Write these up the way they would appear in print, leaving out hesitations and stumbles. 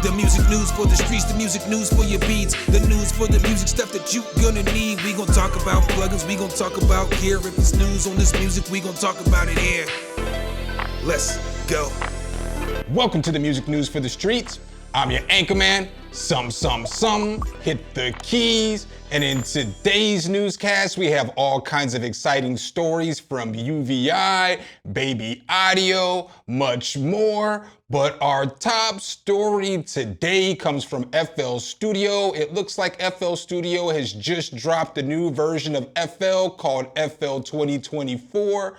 The music news for the streets, the music news for your beats, the news for the music stuff that you gonna need. We gon' talk about plugins, we gon' talk about gear. If it's news on this music, we gon' talk about it here. Let's go. Welcome to the music news for the streets. I'm your anchorman, Sum. Hit the keys. And in today's newscast, we have all kinds of exciting stories from UVI, Baby Audio, much more. But our top story today comes from FL Studio. It looks like FL Studio has just dropped a new version of FL called FL 2024.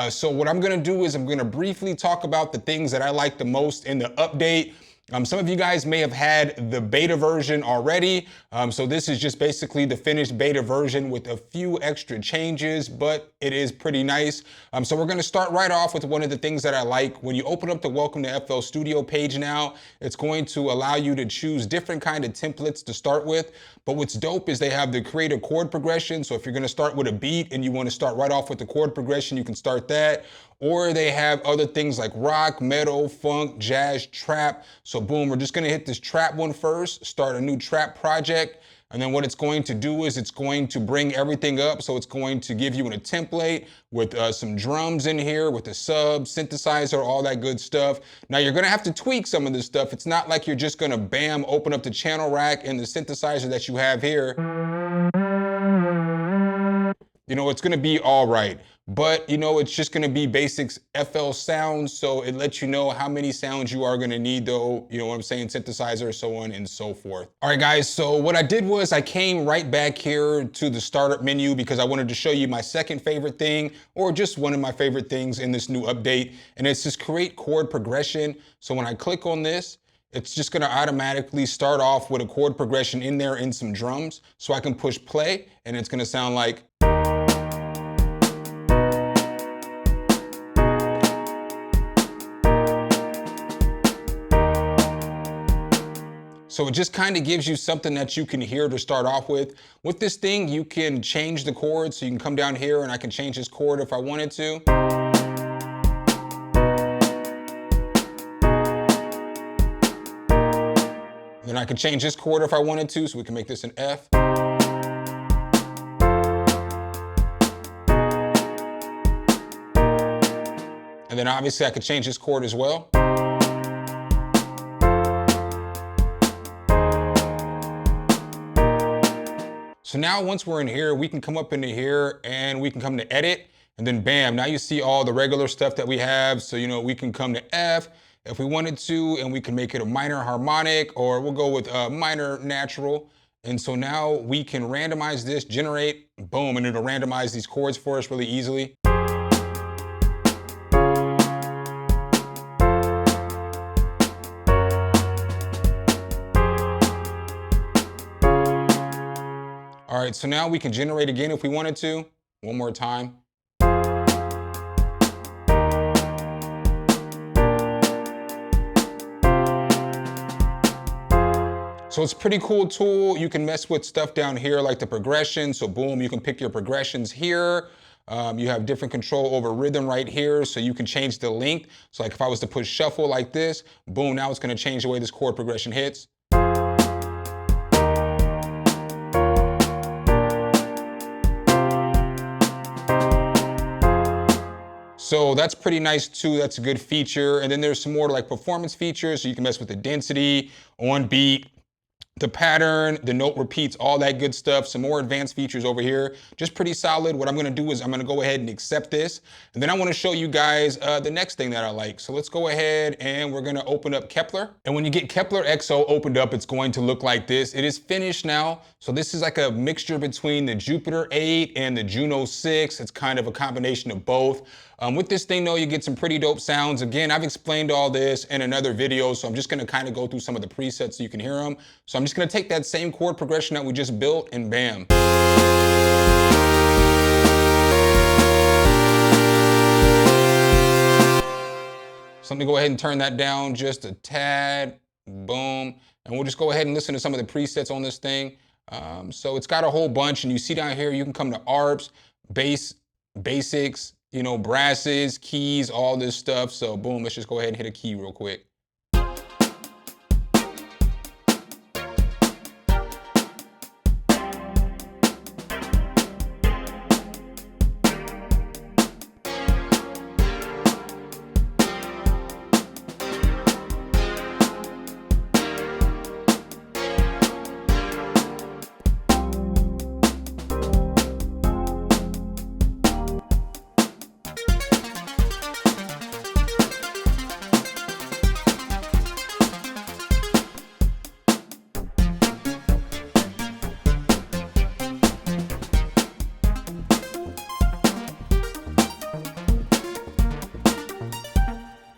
So what I'm gonna do is I'm gonna briefly talk about the things that I like the most in the update. Some of you guys may have had the beta version already. So this is just basically the finished beta version with a few extra changes, but it is pretty nice. So we're gonna start right off with one of the things that I like. When you open up the Welcome to FL Studio page now, it's going to allow you to choose different kind of templates to start with. But what's dope is they have the create a chord progression. So if you're gonna start with a beat and you wanna start right off with the chord progression, you can start that. Or they have other things like rock, metal, funk, jazz, trap. So boom, we're just gonna hit this trap one first, start a new trap project. And then what it's going to do is it's going to bring everything up. So it's going to give you a template with some drums in here, with a sub, synthesizer, all that good stuff. Now you're gonna have to tweak some of this stuff. It's not like you're just gonna bam, open up the channel rack and the synthesizer that you have here. You know, it's gonna be all right. But you know, it's just gonna be basics FL sounds, so it lets you know how many sounds you are gonna need though, you know what I'm saying, synthesizer, so on and so forth. All right guys, so what I did was I came right back here to the startup menu because I wanted to show you my second favorite thing, or just one of my favorite things in this new update, and it's this create chord progression. So when I click on this, it's just gonna automatically start off with a chord progression in there and some drums. So I can push play and it's gonna sound like. So it just kind of gives you something that you can hear to start off with. With this thing, you can change the chords. So you can come down here and I can change this chord if I wanted to. Then I can change this chord if I wanted to, so we can make this an F. And then obviously I could change this chord as well. So now once we're in here, we can come up into here and we can come to edit, and then bam, now you see all the regular stuff that we have. So, you know, we can come to F if we wanted to, and we can make it a minor harmonic, or we'll go with minor natural. And so now we can randomize this, generate, boom, and it'll randomize these chords for us really easily. All right, so now we can generate again if we wanted to. One more time. So it's a pretty cool tool. You can mess with stuff down here like the progression. So boom, you can pick your progressions here. You have different control over rhythm right here. So you can change the length. So like if I was to push shuffle like this, boom, now it's gonna change the way this chord progression hits. So that's pretty nice too, that's a good feature. And then there's some more like performance features, so you can mess with the density, on beat, the pattern, the note repeats, all that good stuff. Some more advanced features over here, just pretty solid. What I'm gonna do is I'm gonna go ahead and accept this. And then I wanna show you guys the next thing that I like. So let's go ahead and we're gonna open up Kepler. And when you get Kepler XO opened up, it's going to look like this. It is finished now. So this is like a mixture between the Jupiter 8 and the Juno 6. It's kind of a combination of both. With this thing though, you get some pretty dope sounds. Again, I've explained all this in another video, so I'm just gonna kind of go through some of the presets so you can hear them. So I'm just gonna take that same chord progression that we just built and bam. So let me go ahead and turn that down just a tad, boom. And we'll just go ahead and listen to some of the presets on this thing. So it's got a whole bunch, and you see down here, you can come to ARPs, bass, basics, you know, brasses, keys, all this stuff. So boom, let's just go ahead and hit a key real quick.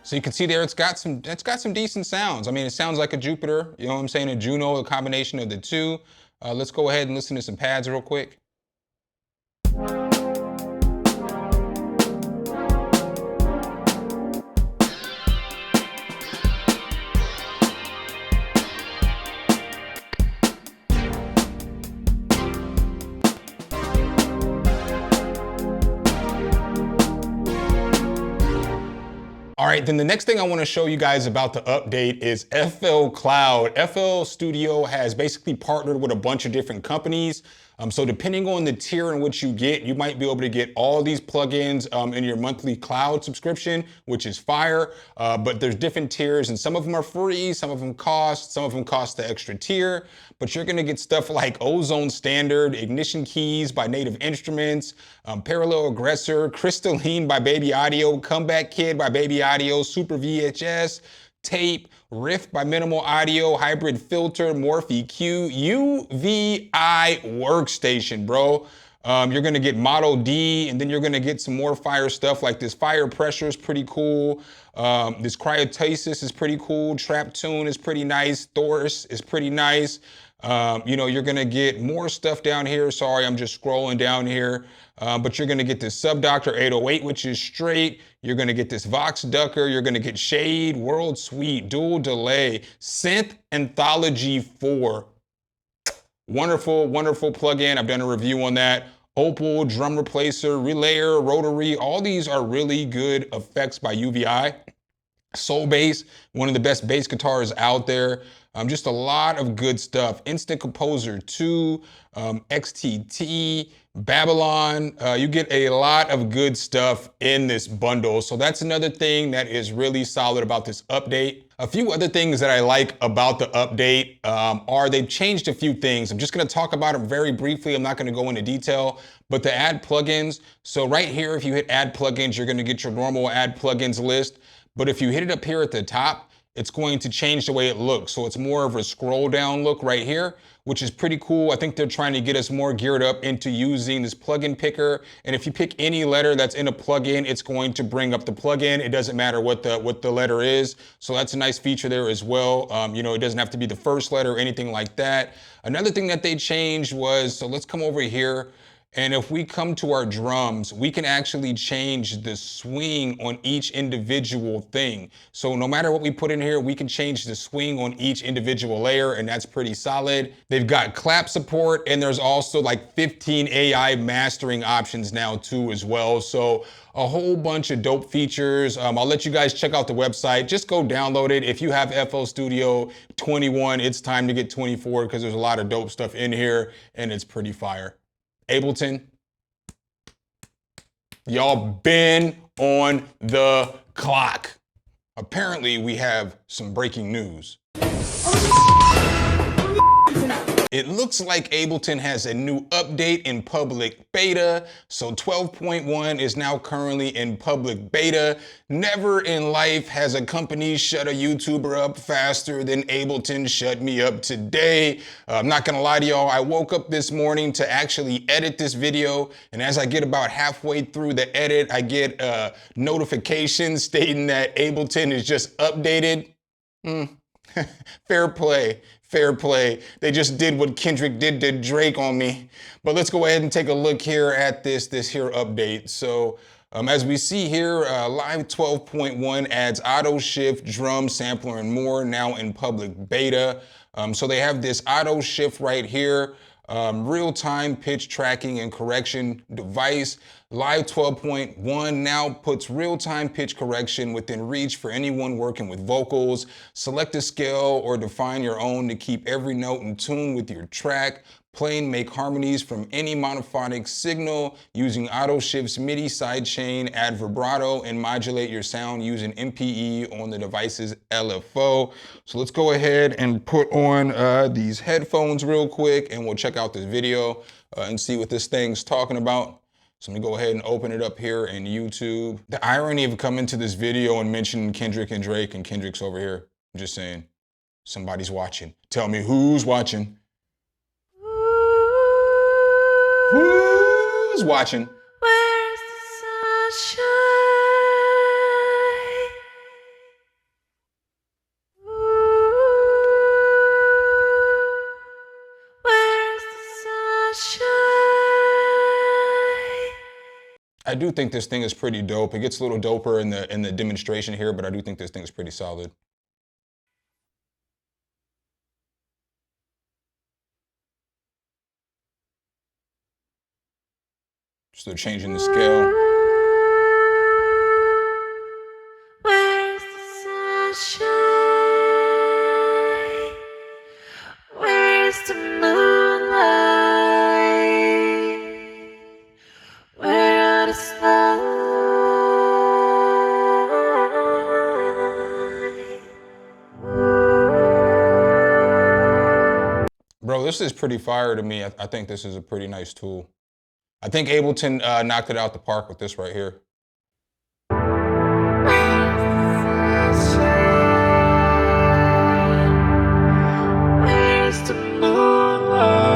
So you can see there, it's got some decent sounds. I mean, it sounds like a Jupiter, you know what I'm saying, a Juno, a combination of the two. Let's go ahead and listen to some pads real quick. All right, then the next thing I want to show you guys about the update is FL Cloud. FL Studio has basically partnered with a bunch of different companies. So depending on the tier in which you get, you might be able to get all these plugins in your monthly cloud subscription, which is fire. But there's different tiers, and some of them are free, some of them cost the extra tier. But you're gonna get stuff like Ozone Standard, Ignition Keys by Native Instruments, Parallel Aggressor, Crystalline by Baby Audio, Comeback Kid by Baby Audio, Super VHS, Tape, Riff by Minimal Audio, Hybrid Filter, Morph EQ, UVI Workstation, bro. You're gonna get Model D, and then you're gonna get some more fire stuff like this Fire Pressure is pretty cool. This Cryotasis is pretty cool. Trap Tune is pretty nice. Thorus is pretty nice. You know, you're gonna get more stuff down here. Sorry, I'm just scrolling down here. But you're gonna get this Subdoctor 808, which is straight. You're gonna get this Vox Ducker. You're gonna get Shade, World Suite, Dual Delay, Synth Anthology 4. Wonderful, wonderful plugin. I've done a review on that. Opal, Drum Replacer, Relayer, Rotary. All these are really good effects by UVI. Soul Bass, one of the best bass guitars out there. Just a lot of good stuff. Instant Composer 2, XTT, Babylon. You get a lot of good stuff in this bundle. So that's another thing that is really solid about this update. A few other things that I like about the update are they've changed a few things. I'm just gonna talk about them very briefly. I'm not gonna go into detail, but the add plugins. So right here, if you hit add plugins, you're gonna get your normal add plugins list. But if you hit it up here at the top, it's going to change the way it looks. So it's more of a scroll down look right here, which is pretty cool. I think they're trying to get us more geared up into using this plugin picker. And if you pick any letter that's in a plugin, it's going to bring up the plugin. It doesn't matter what the letter is. So that's a nice feature there as well. You know, it doesn't have to be the first letter or anything like that. Another thing that they changed was, so let's come over here. And if we come to our drums, we can actually change the swing on each individual thing. So no matter what we put in here, we can change the swing on each individual layer, and that's pretty solid. They've got clap support, and there's also like 15 AI mastering options now too as well. So a whole bunch of dope features. I'll let you guys check out the website. Just go download it. If you have FL Studio 21, it's time to get 24 because there's a lot of dope stuff in here, and it's pretty fire. Ableton, y'all been on the clock. Apparently, we have some breaking news. It looks like Ableton has a new update in public beta. So 12.1 is now currently in public beta. Never in life has a company shut a YouTuber up faster than Ableton shut me up today. I'm not gonna lie to y'all, I woke up this morning to actually edit this video, and as I get about halfway through the edit, I get a notification stating that Ableton is just updated. Fair play, fair play. They just did what Kendrick did to Drake on me. But let's go ahead and take a look here at this here update. So as we see here, Live 12.1 adds auto shift, drum, sampler, and more now in public beta. So they have this auto shift right here. Real-time pitch tracking and correction device. Live 12.1 now puts real-time pitch correction within reach for anyone working with vocals. Select a scale or define your own to keep every note in tune with your track. Play and make harmonies from any monophonic signal using auto shift's MIDI sidechain. Add vibrato and modulate your sound using MPE on the device's LFO. So let's go ahead and put on these headphones real quick, and we'll check out this video and see what this thing's talking about. So let me go ahead and open it up here in YouTube. The irony of coming to this video and mentioning Kendrick and Drake, and Kendrick's over here. I'm just saying, somebody's watching. Tell me who's watching. Who's watching? Where's the sunshine? do think this thing is pretty dope. It gets a little doper in the demonstration here, but I do think this thing is pretty solid. So they're changing the scale. Where's the sunshine? Where's the moonlight? Where are the stars? Bro, this is pretty fire to me. I think this is a pretty nice tool. I think Ableton knocked it out the park with this right here. Where's the moonlight?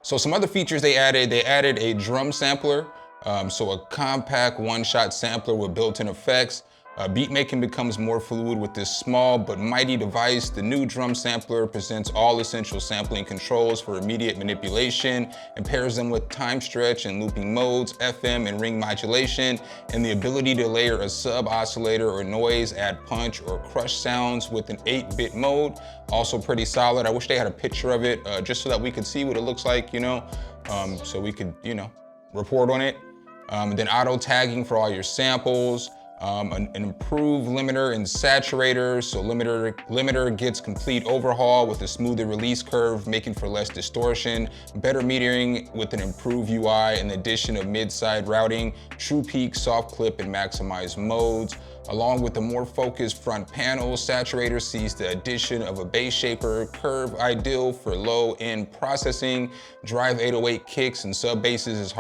So some other features they added a drum sampler. So a compact one-shot sampler with built-in effects. Beat making becomes more fluid with this small but mighty device. The new drum sampler presents all essential sampling controls for immediate manipulation and pairs them with time stretch and looping modes, FM and ring modulation, and the ability to layer a sub oscillator or noise, add punch or crush sounds with an 8-bit mode. Also pretty solid. I wish they had a picture of it just so that we could see what it looks like, you know, so we could, you know, report on it. And then auto tagging for all your samples. An improved limiter and saturator. So limiter gets complete overhaul with a smoother release curve, making for less distortion, better metering with an improved UI, and the addition of mid-side routing, true peak, soft clip, and maximize modes. Along with the more focused front panel, saturator sees the addition of a bass shaper, curve ideal for low-end processing, drive 808 kicks and sub basses as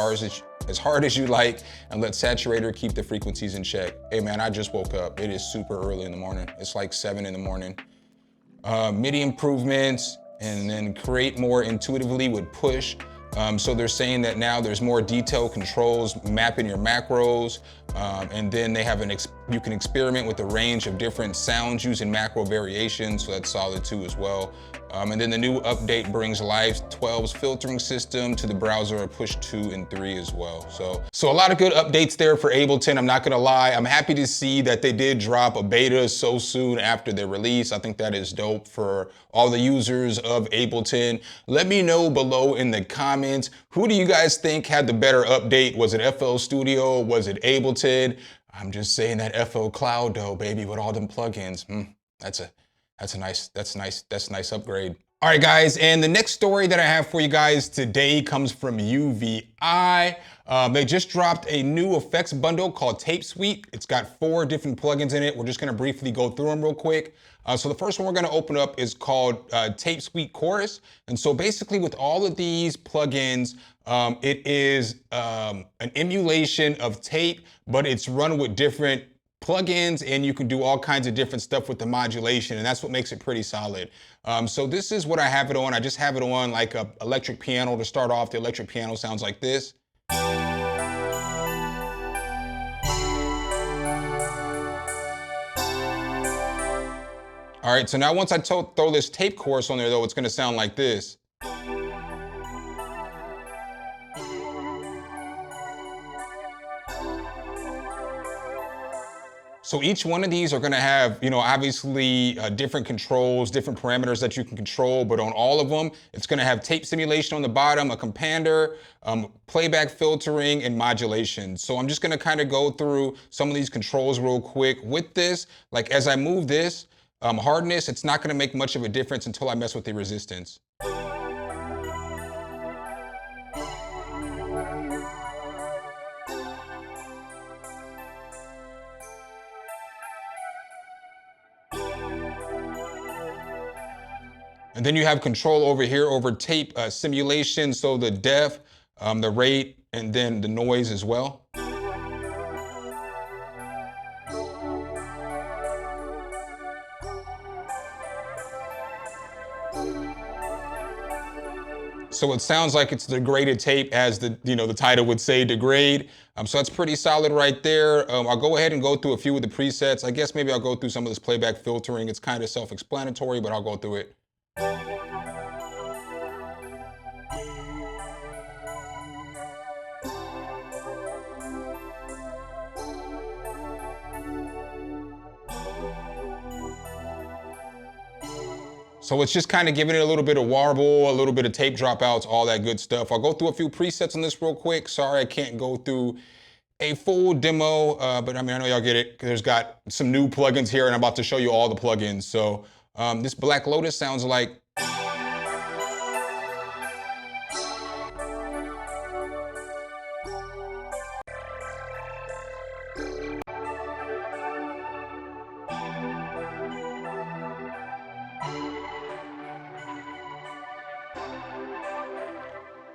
hard as you like, and let saturator keep the frequencies in check. Hey man, I just woke up. It is super early in the morning. It's like 7 in the morning. MIDI improvements, and then create more intuitively with push. So they're saying that now there's more detailed controls mapping your macros, and then they have you can experiment with a range of different sounds using macro variations, so that's solid too as well. And then the new update brings Live 12's filtering system to the browser, push 2 and 3 as well. So a lot of good updates there for Ableton. I'm not gonna lie, I'm happy to see that they did drop a beta so soon after their release. I think that is dope for all the users of Ableton. Let me know below in the comments, who do you guys think had the better update? Was it FL Studio? Was it Ableton? I'm just saying that FL Cloud though, baby, with all them plugins. That's a nice upgrade. All right, guys, and the next story that I have for you guys today comes from UVI. They just dropped a new effects bundle called Tape Suite. It's got 4 different plugins in it. We're just gonna briefly go through them real quick. So the first one we're gonna open up is called Tape Suite Chorus. And so basically with all of these plugins, it is an emulation of tape, but it's run with different plugins, and you can do all kinds of different stuff with the modulation, and that's what makes it pretty solid. So this is what I have it on. I just have it on like a electric piano to start off. The electric piano sounds like this. All right, so now once I throw this tape chorus on there though, it's gonna sound like this. So each one of these are gonna have, you know, obviously different controls, different parameters that you can control, but on all of them, it's gonna have tape simulation on the bottom, a compander, playback filtering, and modulation. So I'm just gonna kind of go through some of these controls real quick. With this, like as I move this, hardness, it's not gonna make much of a difference until I mess with the resistance. And then you have control over here over tape simulation, so the depth, the rate, and then the noise as well. So it sounds like it's degraded tape, as the title would say, degrade. So that's pretty solid right there. I'll go ahead and go through a few of the presets. I guess maybe I'll go through some of this playback filtering. It's kind of self-explanatory, but I'll go through it. So it's just kind of giving it a little bit of warble, a little bit of tape dropouts, all that good stuff. I'll go through a few presets on this real quick. Sorry, I can't go through a full demo, but I mean, I know y'all get it. There's got some new plugins here and I'm about to show you all the plugins. So this Black Lotus sounds like.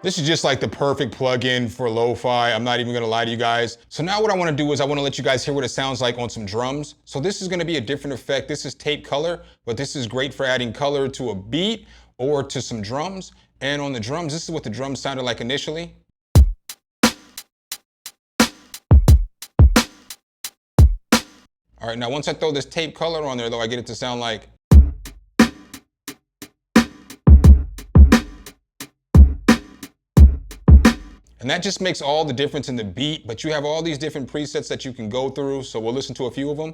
This is just like the perfect plugin for lo-fi. I'm not even gonna lie to you guys. So now what I wanna do is I wanna let you guys hear what it sounds like on some drums. So this is gonna be a different effect. This is tape color, but this is great for adding color to a beat or to some drums. And on the drums, this is what the drums sounded like initially. All right, now once I throw this tape color on there though, I get it to sound like. And that just makes all the difference in the beat, but you have all these different presets that you can go through, so we'll listen to a few of them.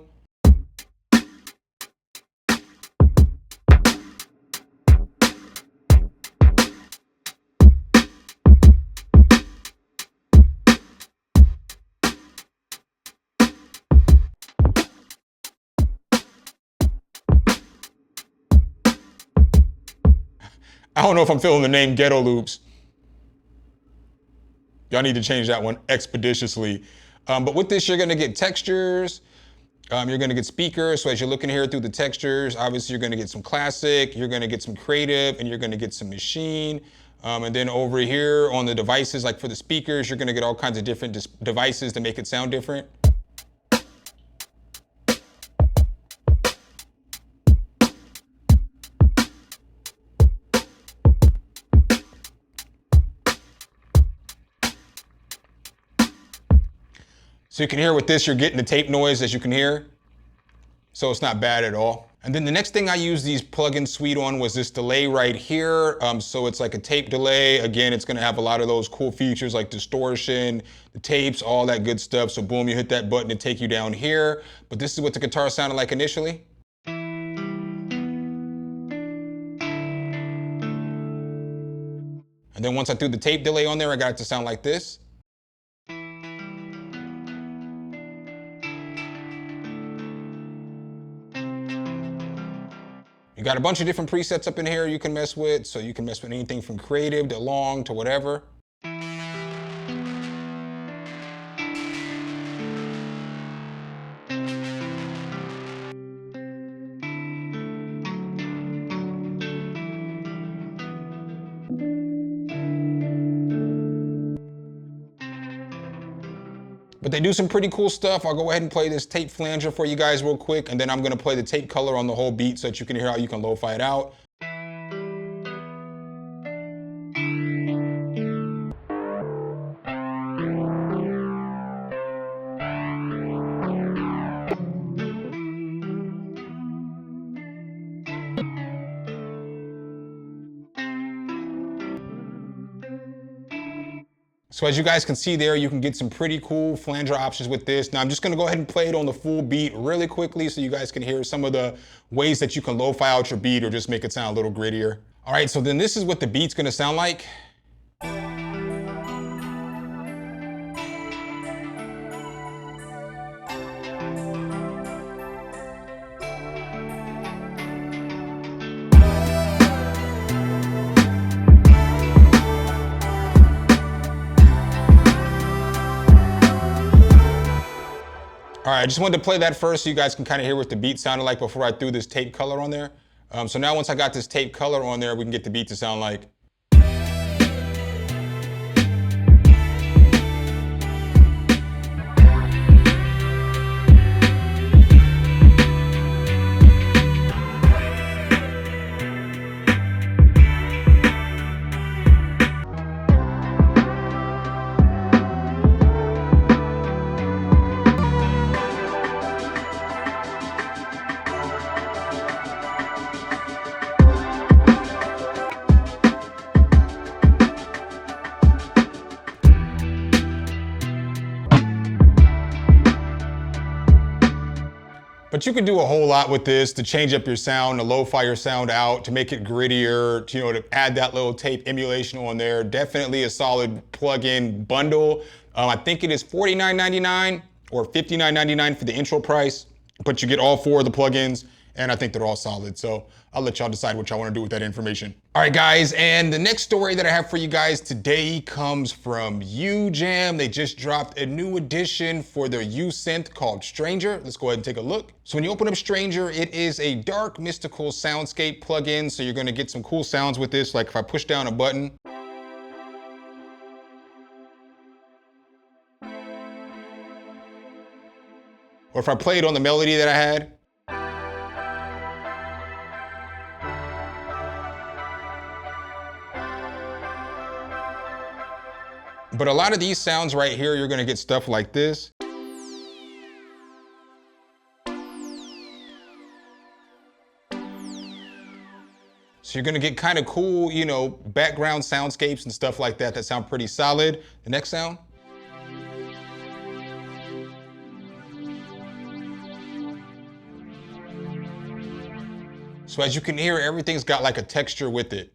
I don't know if I'm feeling the name Ghetto Loops. Y'all need to change that one expeditiously. But with this, you're gonna get textures, you're gonna get speakers. So as you're looking here through the textures, obviously you're gonna get some classic, you're gonna get some creative, and you're gonna get some machine. And then over here on the devices, like for the speakers, you're gonna get all kinds of different devices to make it sound different. So you can hear with this, you're getting the tape noise as you can hear. So it's not bad at all. And then the next thing I used these plugin suite on was this delay right here. So it's like a tape delay. Again, it's gonna have a lot of those cool features like distortion, the tapes, all that good stuff. So boom, you hit that button to take you down here. But this is what the guitar sounded like initially. And then once I threw the tape delay on there, I got it to sound like this. You got a bunch of different presets up in here you can mess with, so you can mess with anything from creative to long to whatever. But they do some pretty cool stuff. I'll go ahead and play this tape flanger for you guys real quick, and then I'm gonna play the tape color on the whole beat so that you can hear how you can lo-fi it out. So as you guys can see there, you can get some pretty cool flanger options with this. Now I'm just gonna go ahead and play it on the full beat really quickly so you guys can hear some of the ways that you can lo-fi out your beat or just make it sound a little grittier. All right, so then this is what the beat's gonna sound like. All right, I just wanted to play that first so you guys can kind of hear what the beat sounded like before I threw this tape color on there. So now once I got this tape color on there, we can get the beat to sound like. But you can do a whole lot with this to change up your sound, to lo-fi your sound out, to make it grittier, to, to add that little tape emulation on there. Definitely a solid plug-in bundle. I think it is $49.99 or $59.99 for the intro price, but you get all 4 of the plugins, and I think they're all solid. So I'll let y'all decide what y'all want to do with that information. All right, guys, and the next story that I have for you guys today comes from UJam. They just dropped a new edition for their USynth called Stranger. Let's go ahead and take a look. So when you open up Stranger, it is a dark, mystical soundscape plugin. So you're gonna get some cool sounds with this. Like if I push down a button, or if I played on the melody that I had, but a lot of these sounds right here, you're gonna get stuff like this. So you're gonna get kind of cool, you know, background soundscapes and stuff like that that sound pretty solid. The next sound. So as you can hear, everything's got like a texture with it.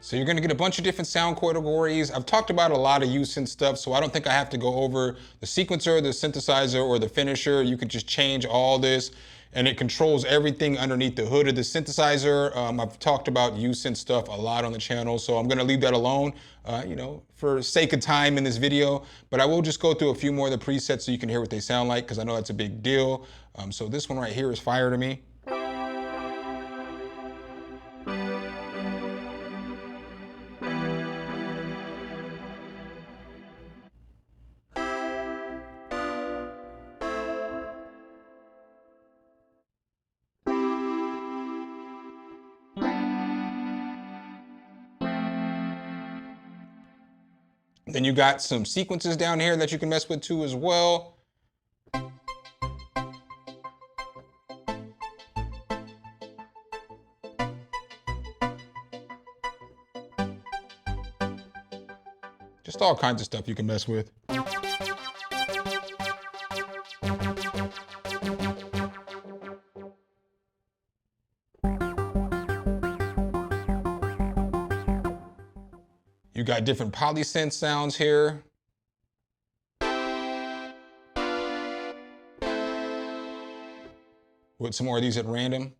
So you're gonna get a bunch of different sound categories. I've talked about a lot of USynth stuff, so I don't think I have to go over the sequencer, the synthesizer, or the finisher. You can just change all this, and it controls everything underneath the hood of the synthesizer. I've talked about USynth stuff a lot on the channel, so I'm gonna leave that alone, you know, for sake of time in this video. But I will just go through a few more of the presets so you can hear what they sound like, because I know that's a big deal. So this one right here is fire to me. Then you got some sequences down here that you can mess with too as well. Just all kinds of stuff you can mess with. You got different polysynth sounds here. With some more of these at random.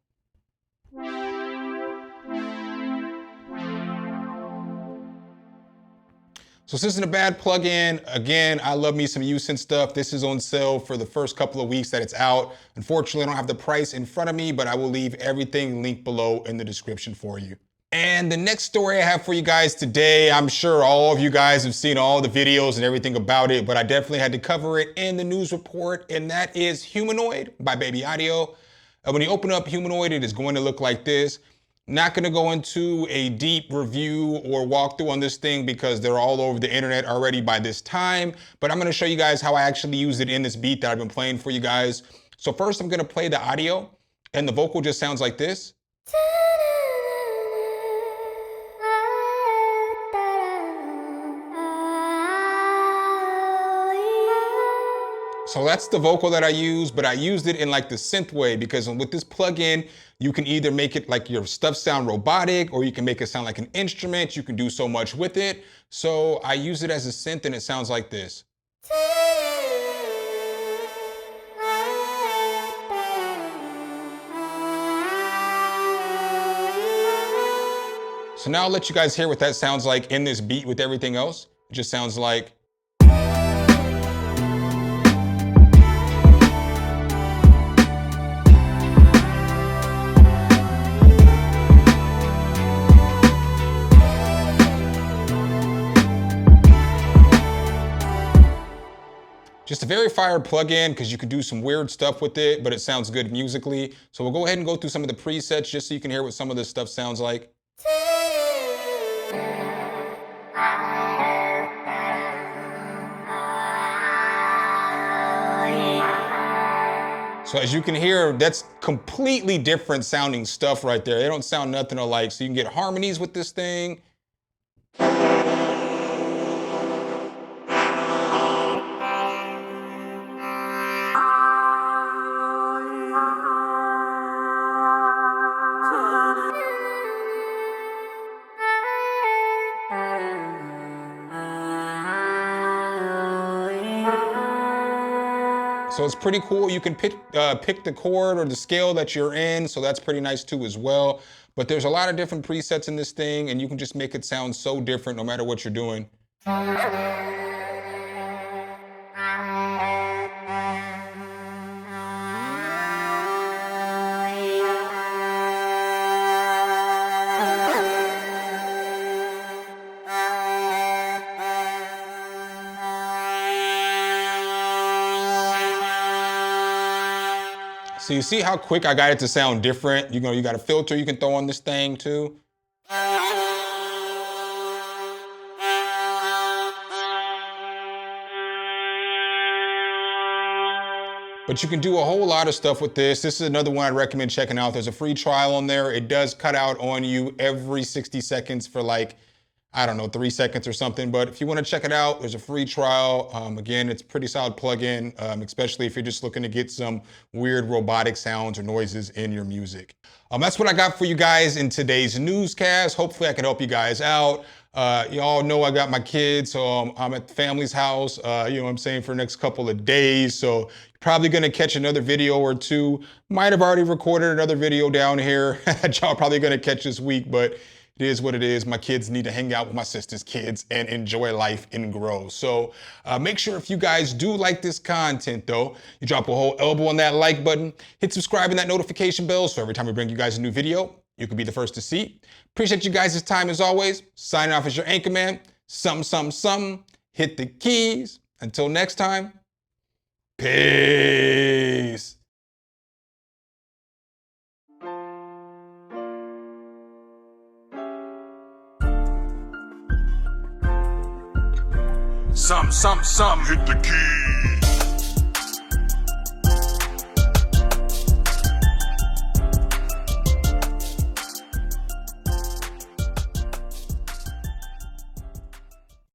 So this isn't a bad plugin. Again, I love me some USynth stuff. This is on sale for the first couple of weeks that it's out. Unfortunately, I don't have the price in front of me, but I will leave everything linked below in the description for you. And the next story I have for you guys today, I'm sure all of you guys have seen all the videos and everything about it, but I definitely had to cover it in the news report, and that is Humanoid by Baby Audio. When you open up Humanoid, it is going to look like this. Not gonna go into a deep review or walkthrough on this thing because they're all over the internet already by this time, but I'm gonna show you guys how I actually use it in this beat that I've been playing for you guys. So first I'm gonna play the audio, and the vocal just sounds like this. So that's the vocal that I use, but I used it in like the synth way, because with this plugin, you can either make it like your stuff sound robotic, or you can make it sound like an instrument. You can do so much with it. So I use it as a synth and it sounds like this. So now I'll let you guys hear what that sounds like in this beat with everything else. It just sounds like. Just a very fire plugin because you can do some weird stuff with it, but it sounds good musically. So we'll go ahead and go through some of the presets just so you can hear what some of this stuff sounds like. So as you can hear, that's completely different sounding stuff right there. They don't sound nothing alike. So you can get harmonies with this thing. So it's pretty cool. You can pick the chord or the scale that you're in, so that's pretty nice too as well. But there's a lot of different presets in this thing, and you can just make it sound so different no matter what you're doing. So you see how quick I got it to sound different? You know, you got a filter you can throw on this thing too. But you can do a whole lot of stuff with this. This is another one I'd recommend checking out. There's a free trial on there. It does cut out on you every 60 seconds for like, I don't know, 3 seconds or something. But if you want to check it out, there's a free trial. Again, it's a pretty solid plugin, especially if you're just looking to get some weird robotic sounds or noises in your music. That's what I got for you guys in today's newscast. Hopefully I can help you guys out. You all know I got my kids, so I'm at the family's house, you know what I'm saying, for the next couple of days. So you're probably gonna catch another video or two. Might have already recorded another video down here that y'all probably gonna catch this week, but it is what it is. My kids need to hang out with my sister's kids and enjoy life and grow. So make sure if you guys do like this content though, you drop a whole elbow on that like button, hit subscribe and that notification bell so every time we bring you guys a new video, you can be the first to see. Appreciate you guys' time as always. Signing off as your anchor man. Sum, hit the keys. Until next time, peace. Sum, hit the keys.